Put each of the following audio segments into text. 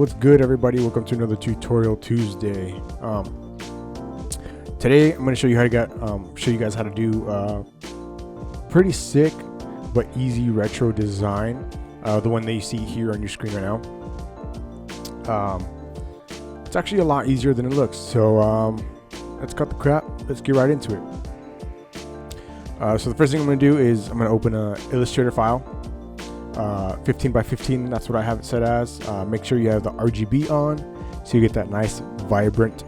What's good, everybody? Welcome to another Tutorial Tuesday. Today I'm going to show you guys how to do pretty sick but easy retro design. The one that you see here on your screen right now. It's actually a lot easier than it looks. So let's cut the crap. Let's get right into it. So the first thing I'm going to do is I'm going to open an Illustrator file. 15 by 15, that's what I have it set as. Make sure you have the RGB on so you get that nice vibrant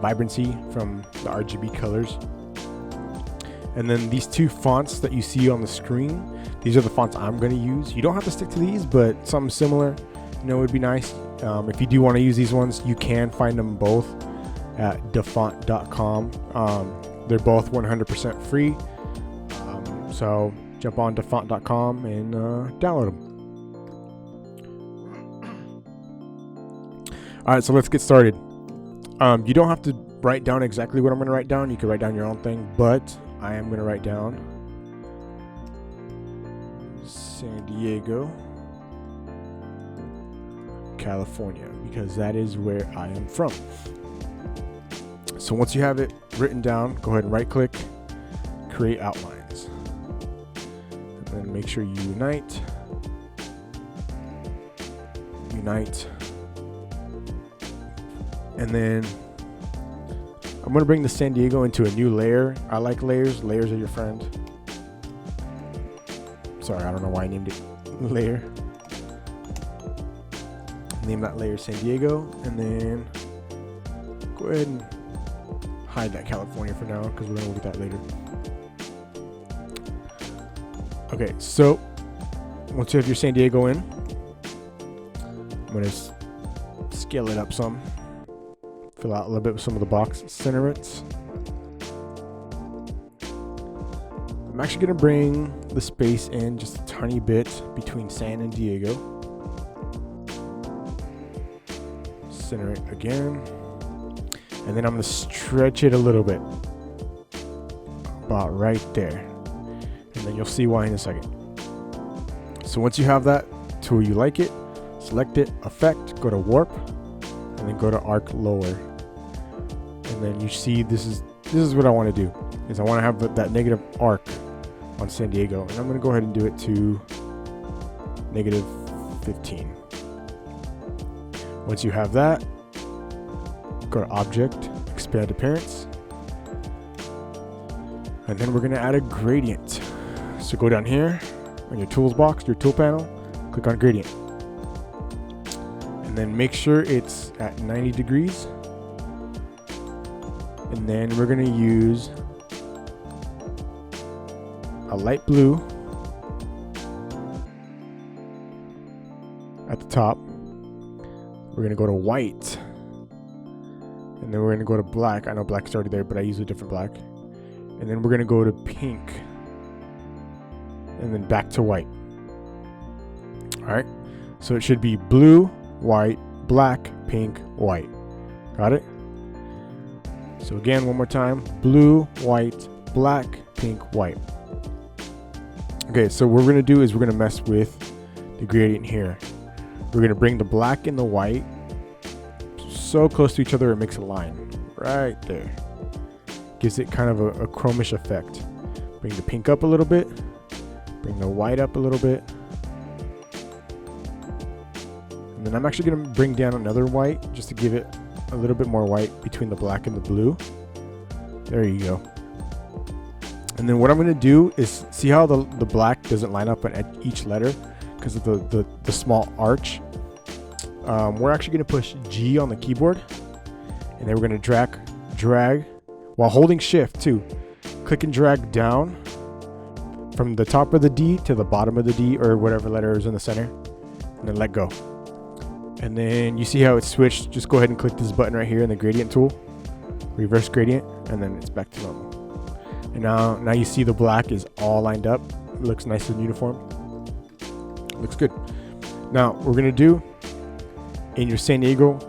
vibrancy from the RGB colors. And then these two fonts that you see on the screen, these are the fonts I'm going to use. You don't have to stick to these, but something similar, would be nice. If you do want to use these ones, you can find them both at dafont.com. They're both 100% free. So jump on dafont.com and download them. All right, so let's get started. You don't have to write down exactly what I'm going to write down. You can write down your own thing, but I am going to write down San Diego, California, because that is where I am from. So once you have it written down, go ahead and right click, create outlines. And make sure you unite. And then I'm going to bring the San Diego into a new layer. I like layers. Layers are your friend. Sorry, I don't know why I named it layer. Name that layer San Diego. And then go ahead and hide that California for now because we're going to look at that later. Okay, so once you have your San Diego in, I'm going to scale it up some. Fill out a little bit with some of the box centerments. I'm actually going to bring the space in just a tiny bit between San and Diego. Center it again. And then I'm going to stretch it a little bit. About right there. And then you'll see why in a second. So once you have that to where you like it, select it, effect, go to warp, and then go to arc lower. And then you see this is what I want to do, is I want to have that negative arc on San Diego, and I'm going to go ahead and do it to negative 15. Once you have that, go to object, expand appearance, and then we're going to add a gradient. So go down here on your tools box, your tool panel, click on gradient. And then make sure it's at 90 degrees. And then we're going to use a light blue at the top. We're going to go to white. And then we're going to go to black. I know black is already there, but I use a different black. And then we're going to go to pink. And then back to white. All right. So it should be blue, white, black, pink, white. Got it? So again, one more time. Blue, white, black, pink, white. Okay, so what we're going to do is we're going to mess with the gradient here. We're going to bring the black and the white so close to each other it makes a line. Right there. Gives it kind of a chromish effect. Bring the pink up a little bit. Bring the white up a little bit. And then I'm actually going to bring down another white just to give it a little bit more white between the black and the blue. There you go. And then what I'm going to do is see how the black doesn't line up at each letter because of the small arch. We're actually going to push G on the keyboard. And then we're going to drag while holding shift too. Click and drag down from the top of the D to the bottom of the D or whatever letter is in the center, and then let go. And then you see how it's switched. Just go ahead and click this button right here in the gradient tool, reverse gradient, and then it's back to normal. And now you see the black is all lined up. It looks nice and uniform. Looks good. Now what we're gonna do in your San Diego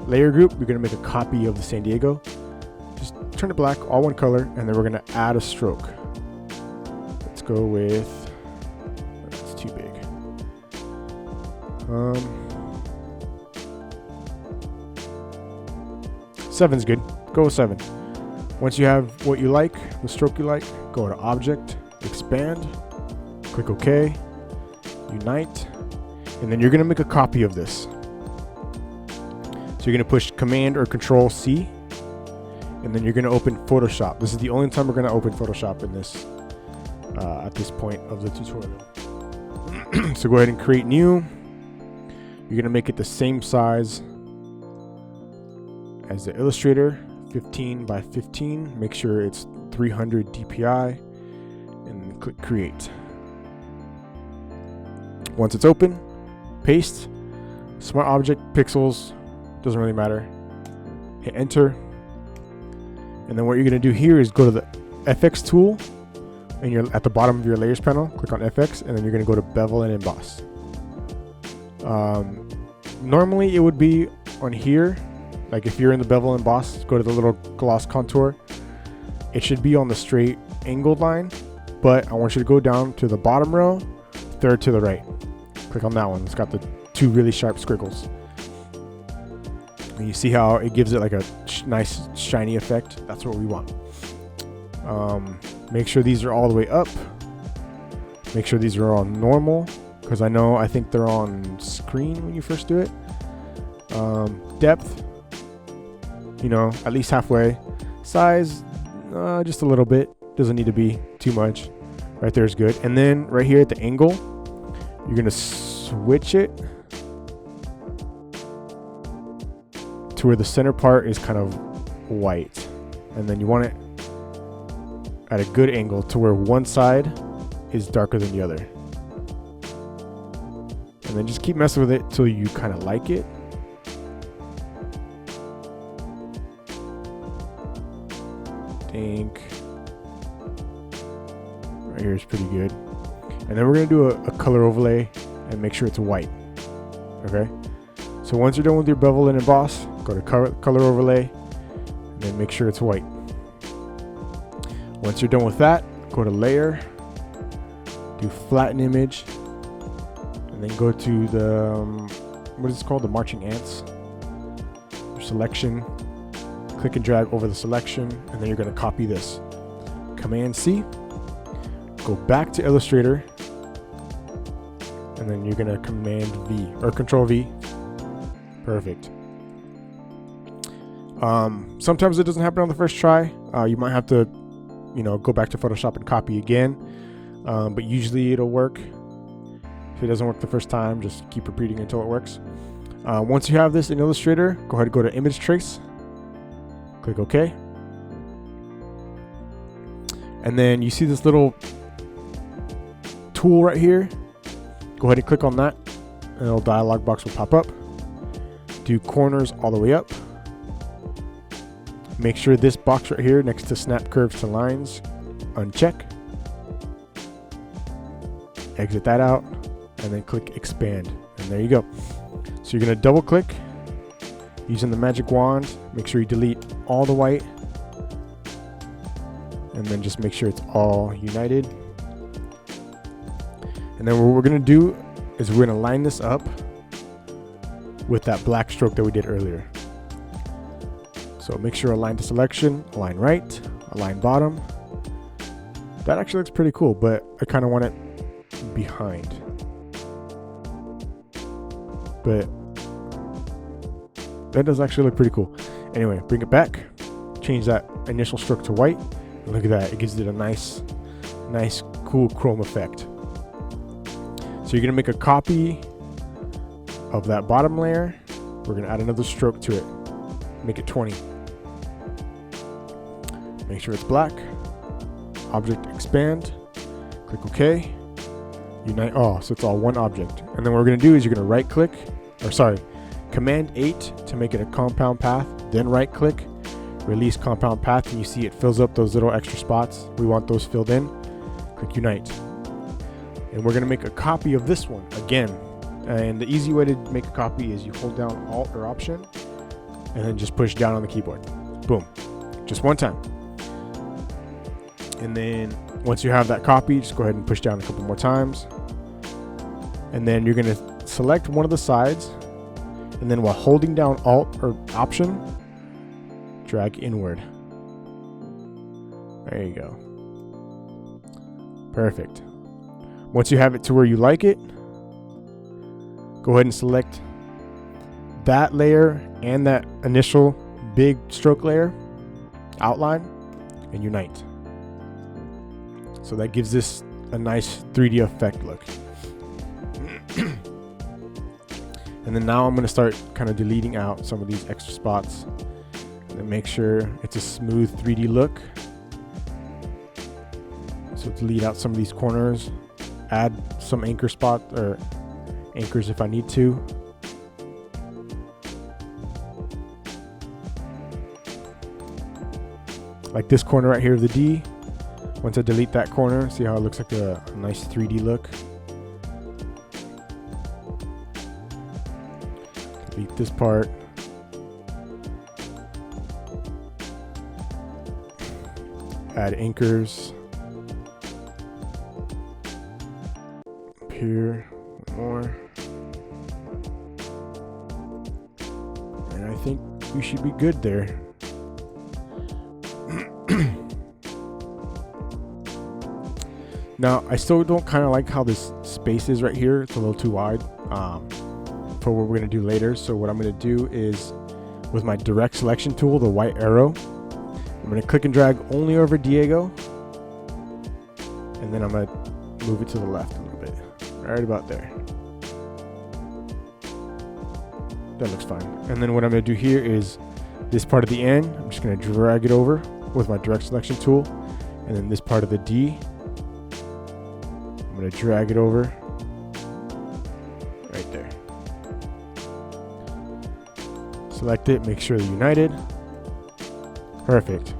layer group, we're gonna make a copy of the San Diego. Just turn it black, all one color, and then we're gonna add a stroke. Let's go with, that's too big. Seven's good. Go with 7. Once you have what you like, the stroke you like, go to Object, Expand, click OK, Unite, and then you're going to make a copy of this. So you're going to push Command or Control C, and then you're going to open Photoshop. This is the only time we're going to open Photoshop in this at this point of the tutorial. So go ahead and create new. You're going to make it the same size as the Illustrator, 15 by 15. Make sure it's 300 DPI, and then click Create. Once it's open, paste, Smart Object, Pixels, doesn't really matter. Hit Enter. And then what you're going to do here is go to the FX tool, and you're at the bottom of your layers panel, click on FX, and then you're going to go to Bevel and Emboss. Normally it would be on here. Like if you're in the Bevel and Emboss, go to the little gloss contour. It should be on the straight angled line, but I want you to go down to the bottom row, third to the right. Click on that one. It's got the 2 really sharp squiggles. And you see how it gives it like a nice shiny effect? That's what we want. Make sure these are all the way up. Make sure these are all normal, because I think they're on screen when you first do it. Depth, at least halfway. Size, just a little bit. Doesn't need to be too much. Right there is good. And then right here at the angle, you're gonna switch it to where the center part is kind of white, and then you want it at a good angle to where one side is darker than the other. And then just keep messing with it till you kind of like it. Think right here is pretty good. And then we're gonna do a color overlay and make sure it's white. Okay, so once you're done with your bevel and emboss, go to color overlay and then make sure it's white. Once you're done with that, go to layer, do flatten image, and then go to the what is it called, the marching ants, your selection. Click and drag over the selection, and then you're going to copy this. Command C, go back to Illustrator, and then you're going to Command V or Control V. Perfect. Sometimes it doesn't happen on the first try. You might have to, go back to Photoshop and copy again, but usually it'll work. If it doesn't work the first time, just keep repeating until it works. Once you have this in Illustrator, go ahead and go to Image Trace. Click OK. And then you see this little tool right here. Go ahead and click on that, and a little dialog box will pop up. Do corners all the way up. Make sure this box right here next to snap curves to lines, uncheck. Exit that out, and then click expand. And there you go. So you're going to double click using the magic wand. Make sure you delete all the white, and then just make sure it's all united. And then what we're going to do is we're going to line this up with that black stroke that we did earlier. So make sure align to selection, align right, align bottom. That actually looks pretty cool, but I kind of want it behind. But that does actually look pretty cool. Anyway, bring it back, change that initial stroke to white, and look at that, it gives it a nice cool chrome effect. So you're gonna make a copy of that bottom layer. We're gonna add another stroke to it, make it 20. Make sure it's black, object expand, click OK, unite all, so it's all one object. And then what we're gonna do is you're gonna right click, Command 8 to make it a compound path, then right click, release compound path, and you see it fills up those little extra spots. We want those filled in. Click unite. And we're gonna make a copy of this one again. And the easy way to make a copy is you hold down Alt or Option and then just push down on the keyboard. Boom, just one time. And then once you have that copy, just go ahead and push down a couple more times. And then you're gonna select one of the sides, and then while holding down Alt or Option, drag inward. There you go. Perfect. Once you have it to where you like it, go ahead and select that layer and that initial big stroke layer, outline, and unite. So that gives this a nice 3D effect look. And then now I'm going to start kind of deleting out some of these extra spots and make sure it's a smooth 3D look. So delete out some of these corners, add some anchor spot or anchors if I need to. Like this corner right here of the D. Once I delete that corner, see how it looks like a nice 3D look. Delete this part. Add anchors. Up here, one more. And I think we should be good there. Now, I still don't kind of like how this space is right here. It's a little too wide for what we're going to do later. So what I'm going to do is, with my direct selection tool, the white arrow, I'm going to click and drag only over Diego. And then I'm going to move it to the left a little bit. Right about there. That looks fine. And then what I'm going to do here is this part of the N, I'm just going to drag it over with my direct selection tool. And then this part of the D, I'm going to drag it over right there. Select it, make sure they're united. Perfect.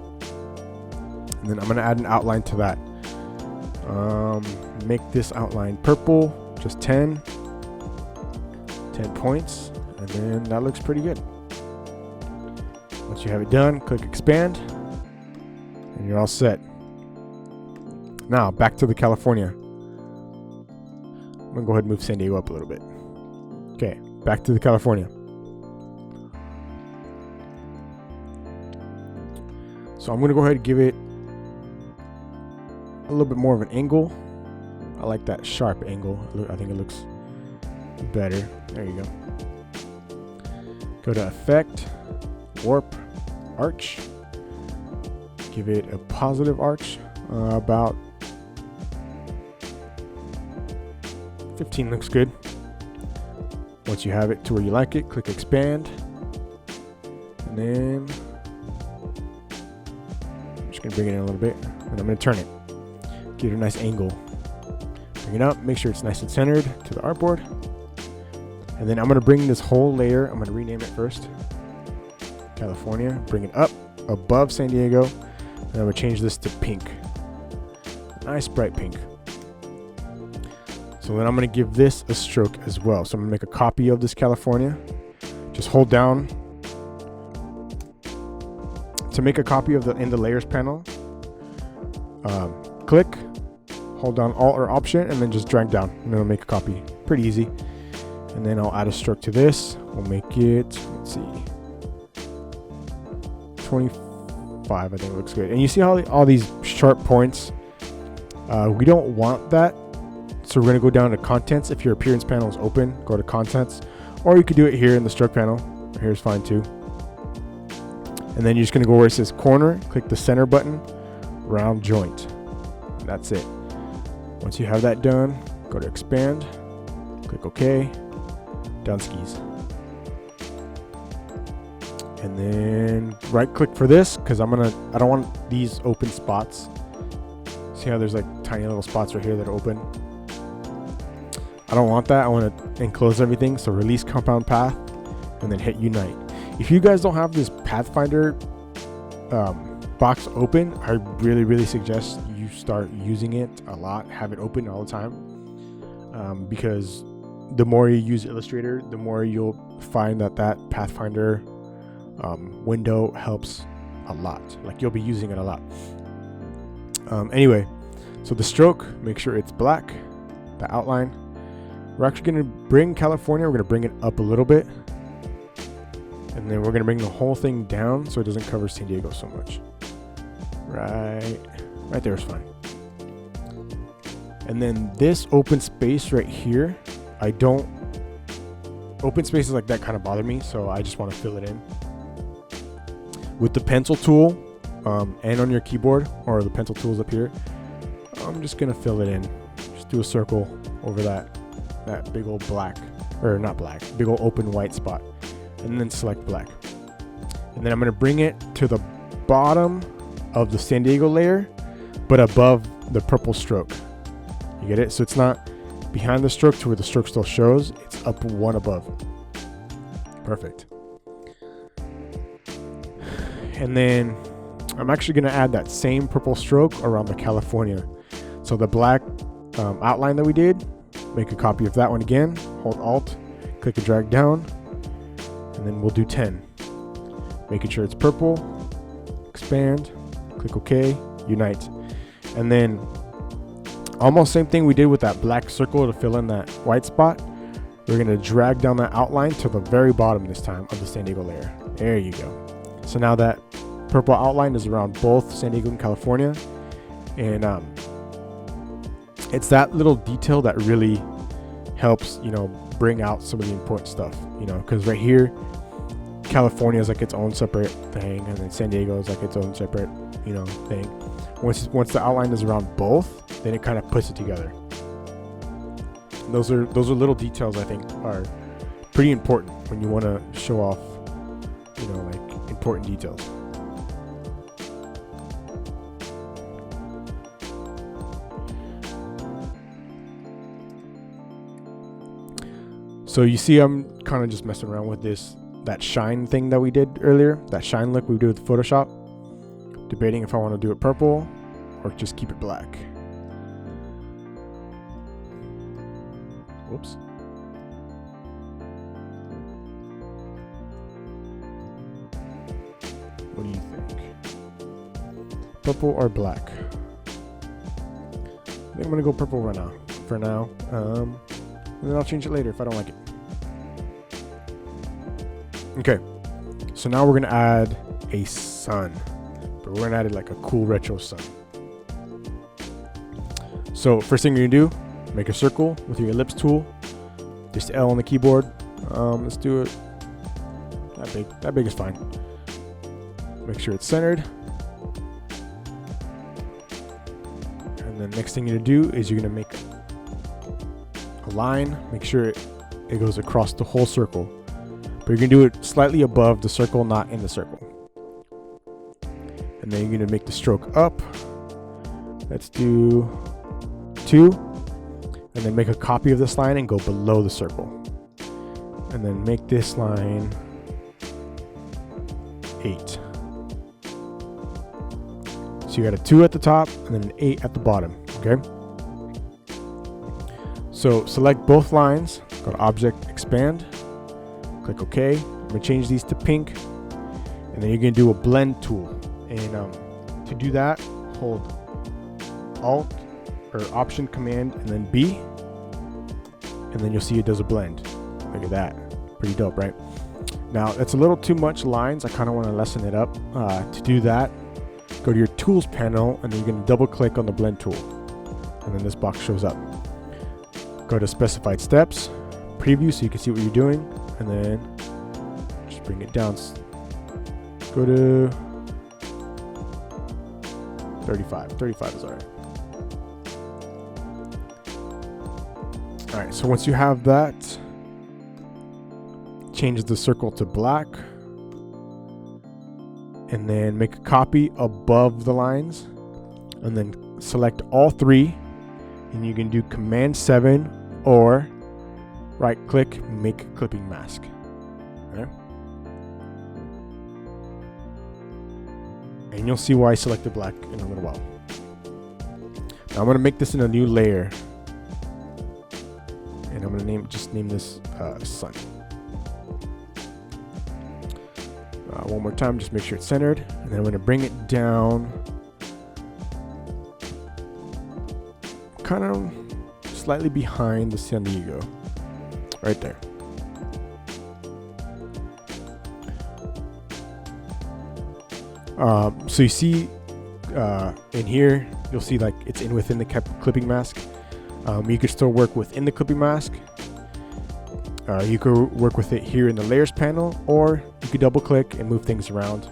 And then I'm going to add an outline to that. Make this outline purple, just 10 points, and then that looks pretty good. Once you have it done, click expand, and you're all set. Now, back to the California. I'm gonna go ahead and move San Diego up a little bit. Okay, back to the California. So I'm gonna go ahead and give it a little bit more of an angle. I like that sharp angle. I think it looks better. There you go. Go to Effect, Warp, Arch. Give it a positive arch, about 15 looks good. Once you have it to where you like it, click expand. And then I'm just gonna bring it in a little bit, and I'm gonna turn it. Give it a nice angle. Bring it up, make sure it's nice and centered to the artboard. And then I'm gonna bring this whole layer, I'm gonna rename it first. California, bring it up above San Diego, and I'm gonna change this to pink. Nice bright pink. So then I'm gonna give this a stroke as well. So I'm gonna make a copy of this California. Just hold down to make a copy of in the layers panel. Click, hold down Alt or Option, and then just drag down, and then it'll make a copy. Pretty easy. And then I'll add a stroke to this. We'll make it, let's see, 25, I think it looks good. And you see how all these sharp points, we don't want that. So we're gonna go down to Contents. If your appearance panel is open, go to Contents. Or you could do it here in the stroke panel. Here's fine too. And then you're just gonna go where it says Corner, click the center button, Round Joint. And that's it. Once you have that done, go to Expand, click OK, down skis. And then right click for this, because I don't want these open spots. See how there's like tiny little spots right here that are open? I don't want that. I want to enclose everything. So release compound path and then hit unite. If you guys don't have this Pathfinder box open, I really suggest you start using it a lot. Have it open all the time, because the more you use Illustrator, the more you'll find that Pathfinder window helps a lot. Like you'll be using it a lot. Anyway, so the stroke, make sure it's black, the outline. We're actually going to bring California, we're going to bring it up a little bit. And then we're going to bring the whole thing down so it doesn't cover San Diego so much. Right there is fine. And then this open space right here, open spaces like that kind of bother me, so I just want to fill it in. With the pencil tool, and on your keyboard, or the pencil tools up here, I'm just going to fill it in. Just do a circle over that big old black, or not black, big old open white spot. And then select black. And then I'm going to bring it to the bottom of the San Diego layer, but above the purple stroke. You get it? So it's not behind the stroke to where the stroke still shows. It's up one above. Perfect. And then I'm actually going to add that same purple stroke around the California. So the black outline that we did, make a copy of that one again. Hold Alt, click and drag down. And then we'll do 10. Making sure it's purple. Expand. Click OK. Unite. And then almost same thing we did with that black circle to fill in that white spot. We're going to drag down that outline to the very bottom this time of the San Diego layer. There you go. So now that purple outline is around both San Diego and California. And it's that little detail that really helps, bring out some of the important stuff, because right here, California is like its own separate thing, and then San Diego is like its own separate, thing. Once the outline is around both, then it kind of puts it together. And those are little details I think are pretty important when you want to show off, like important details. So you see I'm kind of just messing around with that shine thing that we did earlier, that shine look we did with Photoshop. Debating if I want to do it purple or just keep it black. Whoops. What do you think? Purple or black? I think I'm going to go purple right now, for now. And then I'll change it later if I don't like it. Okay, so now we're going to add a sun, but we're going to add it like a cool retro sun. So first thing you're going to do, make a circle with your ellipse tool, just L on the keyboard. Let's do it that big is fine. Make sure it's centered. And then next thing you're going to do is you're going to make a line, make sure it goes across the whole circle. But you're going to do it slightly above the circle, not in the circle. And then you're going to make the stroke up. Let's do 2. And then make a copy of this line and go below the circle. And then make this line 8. So you got a 2 at the top and then an 8 at the bottom. Okay? So select both lines, go to Object, Expand. Click OK. I'm going to change these to pink. And then you're going to do a blend tool. And to do that, hold Alt or Option Command and then B. And then you'll see it does a blend. Look at that. Pretty dope, right? Now, that's a little too much lines. I kind of want to lessen it up. To do that, go to your Tools panel and then you're going to double click on the blend tool. And then this box shows up. Go to Specified Steps, Preview so you can see what you're doing. And then just bring it down. Go to 35. 35 is all right. All right, so once you have that, change the circle to black. And then make a copy above the lines. And then select all 3. And you can do Command 7 or right click, make a clipping mask. Okay. And you'll see why I selected black in a little while. Now I'm going to make this in a new layer. And I'm going to just name this sun. One more time, just make sure it's centered. And then I'm going to bring it down kind of slightly behind the San Diego. right there. So you see in here, you'll see like it's within the clipping mask. You could still work within the clipping mask. You could work with it here in the layers panel, or you could double click and move things around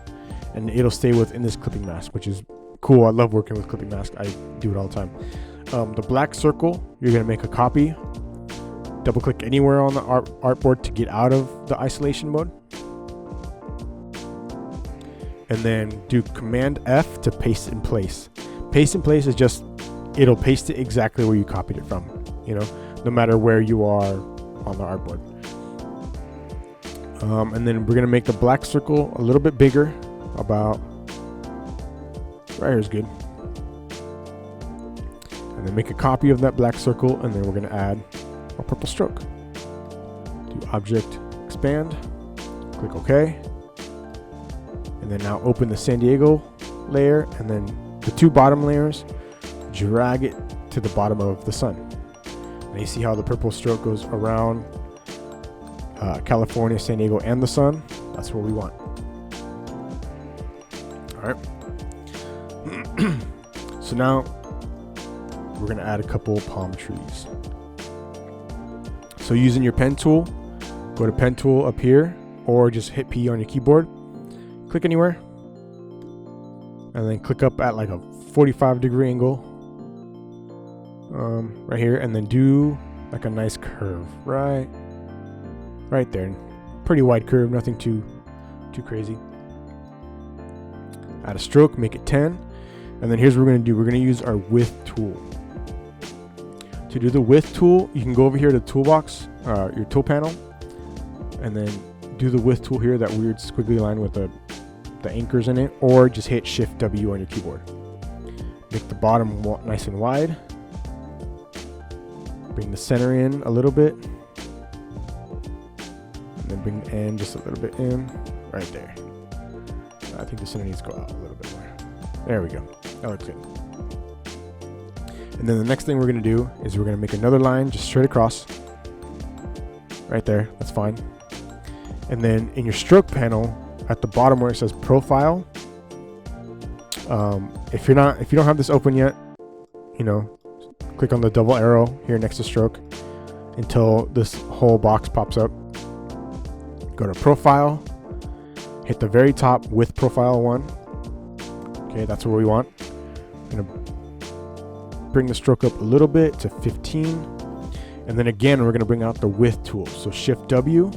and it'll stay within this clipping mask, which is cool. I love working with clipping mask. I do it all the time. The black circle, you're going to make a copy. Double click anywhere on the artboard to get out of the isolation mode. And then do Command F to paste in place. Paste in place is just, it'll paste it exactly where you copied it from, you know, no matter where you are on the artboard. And then we're going to make the black circle a little bit bigger, about right here is good. And then make a copy of that black circle, and then we're going to add a purple stroke. Do Object, Expand, click OK. And then now open the San Diego layer, and then the two bottom layers, drag it to the bottom of the sun. And you see how the purple stroke goes around California, San Diego, and the sun. That's what we want. All right. So now we're going to add a couple palm trees. So using your pen tool, go to pen tool up here, or just hit P on your keyboard. Click anywhere, and then click up at like a 45-degree angle right here, and then do like a nice curve right there. Pretty wide curve, nothing too crazy. Add a stroke, make it 10, and then here's what we're going to do. We're going to use our width tool. To do the width tool, you can go over here to toolbox, your tool panel, and then do the width tool here, that weird squiggly line with the anchors in it, or just hit Shift W on your keyboard. Make the bottom nice and wide. Bring the center in a little bit, and then bring the end just a little bit in, right there. I think the center needs to go out a little bit more. There we go. That looks good. And then the next thing we're going to do is we're going to make another line just straight across. Right there. That's fine. And then in your stroke panel, at the bottom where it says Profile, if you don't have this open yet, you know, click on the double arrow here next to stroke until this whole box pops up. Go to Profile, hit the very top with Profile 1. Okay, that's what we want. I'm gonna bring the stroke up a little bit to 15, and then again we're gonna bring out the width tool. So Shift W,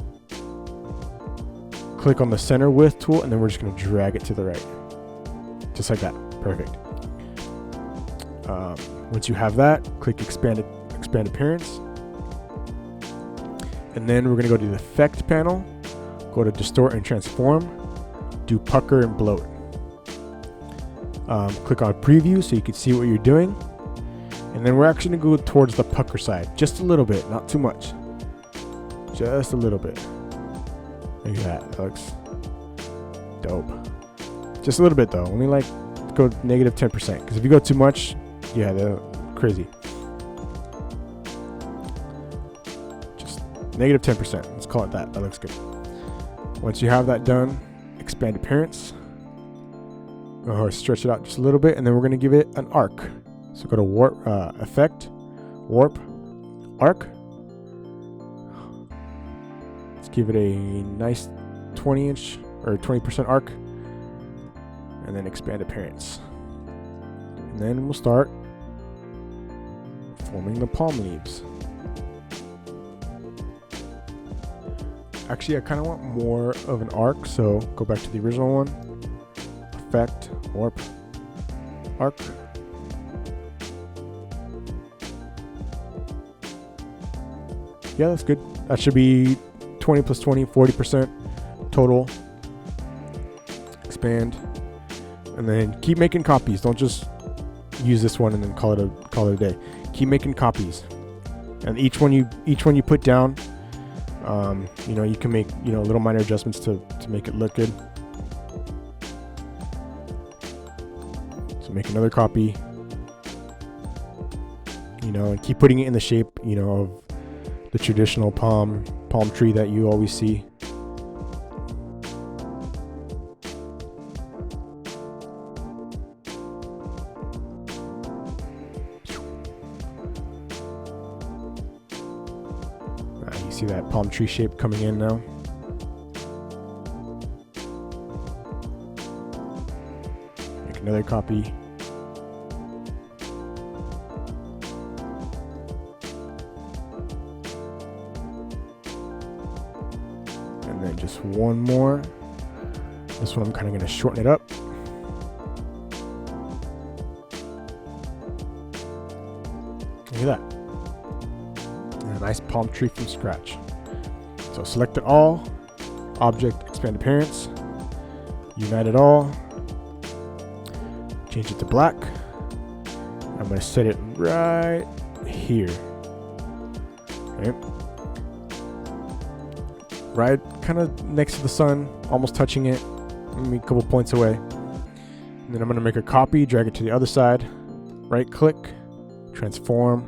click on the center width tool, and then we're just going to drag it to the right, just like that. Perfect. Once you have that, click expand appearance, and then we're going to go to the effect panel, go to distort and transform, do pucker and bloat. Click on preview so you can see what you're doing, and then we're actually going to go towards the pucker side just a little bit, not too much, just a little bit. Look at that. That looks dope. Just a little bit though. Only like go negative 10%. Because if you go too much, yeah, they're crazy. Just negative 10%. Let's call it that. That looks good. Once you have that done, expand appearance. Or stretch it out just a little bit, and then we're going to give it an arc. So go to warp, effect, warp, arc. Give it a nice 20-inch or 20% arc, and then expand appearance. And then we'll start forming the palm leaves. Actually, I kind of want more of an arc, so go back to the original one. Effect, warp, arc. Yeah, that's good. That should be 20 plus 20, 40% total. Expand, and then keep making copies. Don't just use this one and then call it a day. Keep making copies, and each one you put down, you know, you can make, you know, little minor adjustments to make it look good. So make another copy, you know, and keep putting it in the shape, you know, of the traditional palm tree that you always see. You see that palm tree shape coming in now. Make another copy. And then just one more. This one I'm kind of going to shorten it up. Look at that. And a nice palm tree from scratch. So select it all, object, expand appearance, unite it all, change it to black. I'm going to set it right here. Okay. Right kind of next to the sun, almost touching it, maybe a couple points away. And then I'm going to make a copy, drag it to the other side, right click, transform,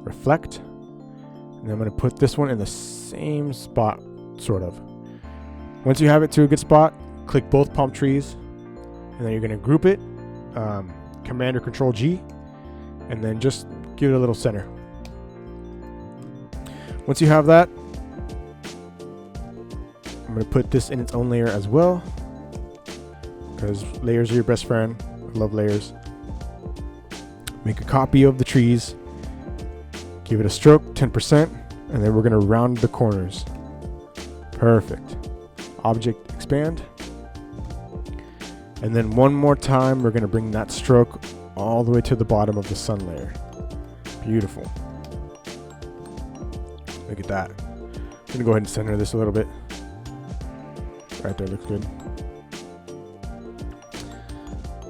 reflect. And I'm going to put this one in the same spot, sort of. Once you have it to a good spot, click both palm trees, and then you're going to group it, Command or Control G, and then just give it a little center. Once you have that, I'm going to put this in its own layer as well, because layers are your best friend. I love layers. Make a copy of the trees, give it a stroke, 10%, and then we're going to round the corners. Perfect. Object, expand. And then one more time, we're going to bring that stroke all the way to the bottom of the sun layer. Beautiful. Look at that. I'm going to go ahead and center this a little bit. Right there, looks good.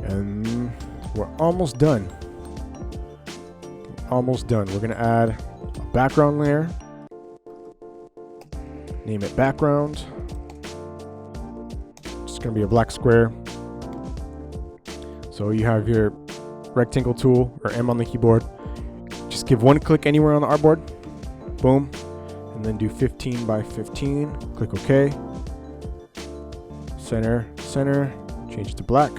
And we're almost done. Almost done. We're going to add a background layer. Name it background. It's going to be a black square. So you have your rectangle tool or M on the keyboard. Just give one click anywhere on the artboard. Boom. And then do 15 by 15. Click OK. Center, center. Change it to black.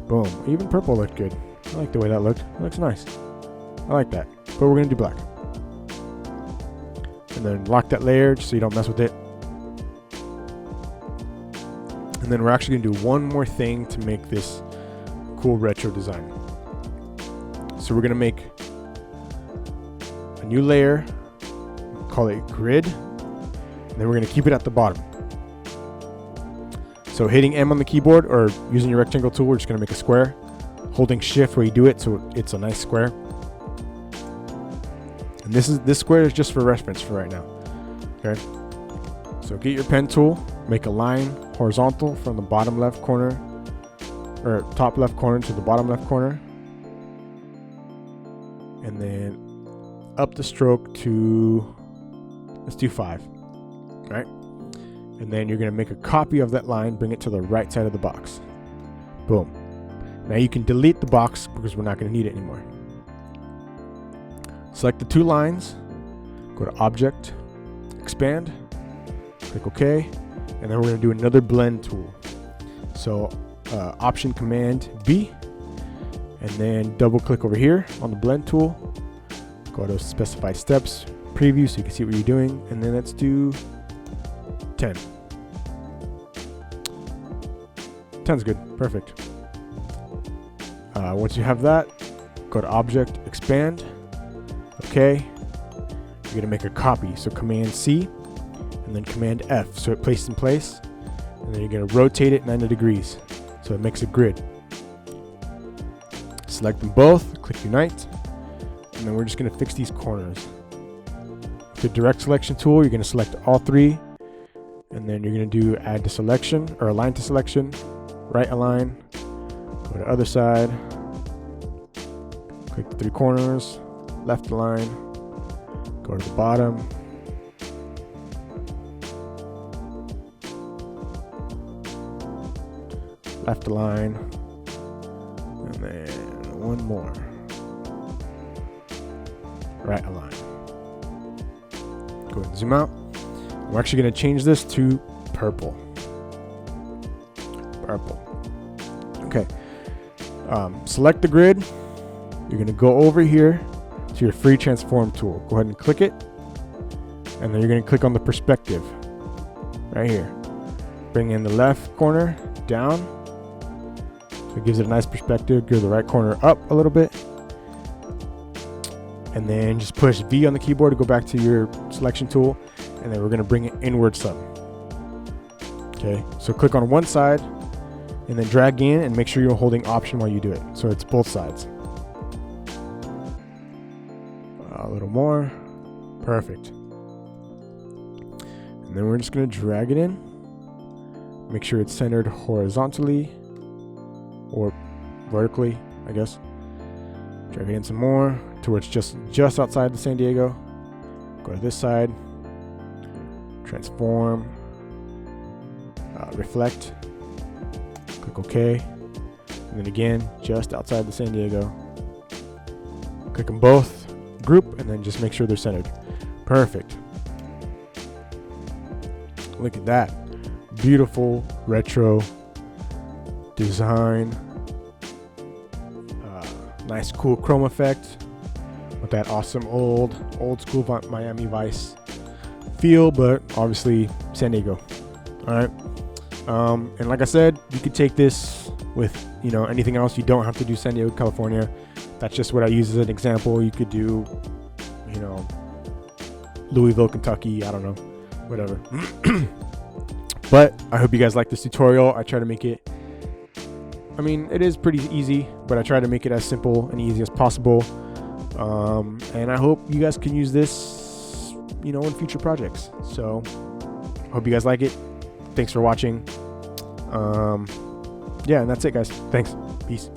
Boom. Even purple looked good. I like the way that looked. It looks nice. I like that. But we're going to do black. And then lock that layer just so you don't mess with it. And then we're actually going to do one more thing to make this cool retro design. So we're going to make a new layer, call it grid, and then we're going to keep it at the bottom. So hitting M on the keyboard or using your rectangle tool, we're just going to make a square. Holding shift where you do it so it's a nice square. And this square is just for reference for right now. Okay. So get your pen tool, make a line horizontal from the bottom left corner or top left corner to the bottom left corner. And then up the stroke to, let's do 5. Right? And then you're going to make a copy of that line, bring it to the right side of the box. Boom. Now you can delete the box because we're not going to need it anymore. Select the 2 lines, go to Object, Expand, click OK, and then we're going to do another blend tool. So Option Command B, and then double click over here on the blend tool, go to specify steps, preview so you can see what you're doing, and then let's do 10. 10's good, perfect. Once you have that, go to Object, Expand, OK. You're going to make a copy, so Command C, and then Command F, so it places in place, and then you're going to rotate it 90 degrees, so it makes a grid. Select them both, click Unite, and then we're just going to fix these corners. With the Direct Selection tool, you're going to select all 3, and then you're going to do Add to Selection, or Align to Selection, Right Align, go to other side, click the 3 corners, Left Align, go to the bottom, Left Align, and then one more, Right Align. Go ahead and zoom out. We're actually going to change this to purple. Okay. Select the grid. You're going to go over here to your free transform tool. Go ahead and click it. And then you're going to click on the perspective right here. Bring in the left corner down. So it gives it a nice perspective. Give the right corner up a little bit. And then just push V on the keyboard to go back to your selection tool. And then we're going to bring it inward some. Okay, so click on one side and then drag in and make sure you're holding Option while you do it. So it's both sides. A little more. Perfect. And then we're just going to drag it in. Make sure it's centered horizontally or vertically, I guess. Drag it in some more to where it's just outside the San Diego. Go to this side. Transform. Reflect. Click OK. And then again, just outside the San Diego. Click them both. Group, and then just make sure they're centered. Perfect. Look at that. Beautiful retro design. Nice cool chrome effect with that awesome old school Miami Vice feel, but obviously San Diego. All right. And like I said, you could take this with anything else. You don't have to do San Diego, California. That's just what I use as an example. You could do Louisville, Kentucky. I don't know, whatever. But I hope you guys like this tutorial. I try to make it, it is pretty easy, but I try to make it as simple and easy as possible. And I hope you guys can use this, in future projects. So hope you guys like it. Thanks for watching. Yeah, and that's it, guys. Thanks. Peace.